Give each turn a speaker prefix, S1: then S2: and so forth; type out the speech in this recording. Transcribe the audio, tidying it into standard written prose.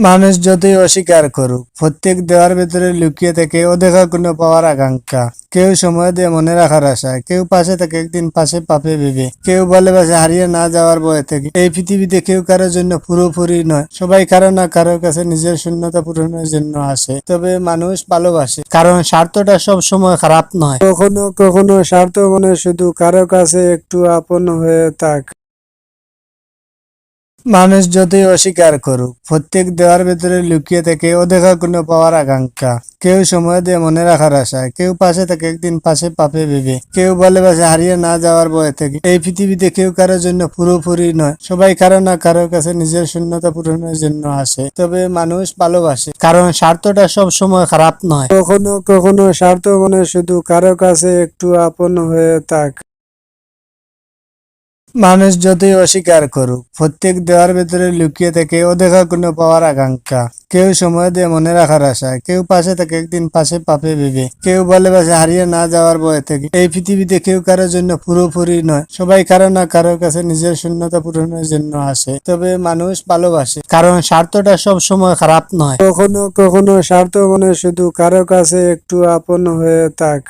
S1: মানুষ যতই অস্বীকার করুক, প্রত্যেক দেওয়ার ভেতরে লুকিয়ে থেকে অদেখা কোনো পাওয়ার আকাঙ্ক্ষা। কেউ সময় দিয়ে মনে রাখার আশায়, কেউ পাশে থেকে একদিন পাশে পাবে ভেবে, কেউ ভালোবাসে হারিয়ে না যাওয়ার ভয় থেকে। এই পৃথিবীতে কেউ কারোর জন্য পুরোপুরি নয়, সবাই কারো না কারোর কাছে নিজের শূন্যতা পূরণের জন্য আসে। তবে মানুষ ভালোবাসে, কারণ স্বার্থটা সব সময় খারাপ নয়। কখনো কখনো স্বার্থ মানে শুধু কারো কাছে একটু আপন হয়ে থাক। মানুষ যতই অস্বীকার করুক, প্রত্যেক দেওয়ার ভেতরে লুকিয়ে থেকে অদেখা কোনো পাওয়ার আকাঙ্ক্ষা। কেউ সময় দিয়ে মনে রাখার আশায়, কেউ পাশে থেকে একদিন পাশে পাবে ভেবে, কেউ ভালোবাসে হারিয়ে না যাওয়ার ভয় থেকে। এই পৃথিবীতে কেউ কারোর জন্য পুরোপুরি নয়, সবাই কারো না কারোর কাছে নিজের শূন্যতা পূরণের জন্য আসে। তবে মানুষ ভালোবাসে, কারণ স্বার্থটা সব সময় খারাপ নয়। কখনো কখনো স্বার্থ মানে শুধু কারো কাছে একটু আপন হয়ে থাক। মানুষ যতই অস্বীকার করুক, প্রত্যেক দেওয়ার ভেতরে লুকিয়ে থেকে অদেখা কোনো পাওয়ার আকাঙ্ক্ষা। কেউ সময় দিয়ে মনে রাখার আশায়, কেউ পাশে থেকে একদিন পাশে পাবে ভেবে, কেউ ভালোবাসে হারিয়ে না যাওয়ার ভয় থেকে। এই পৃথিবীতে কেউ কারোর জন্য পুরোপুরি নয়, সবাই কারো না কারোর কাছে নিজের শূন্যতা পূরণের জন্য আসে। তবে মানুষ ভালোবাসে, কারণ স্বার্থটা সব সময় খারাপ নয়। কখনো কখনো স্বার্থ মানে শুধু কারো কাছে একটু আপন হয়ে থাক।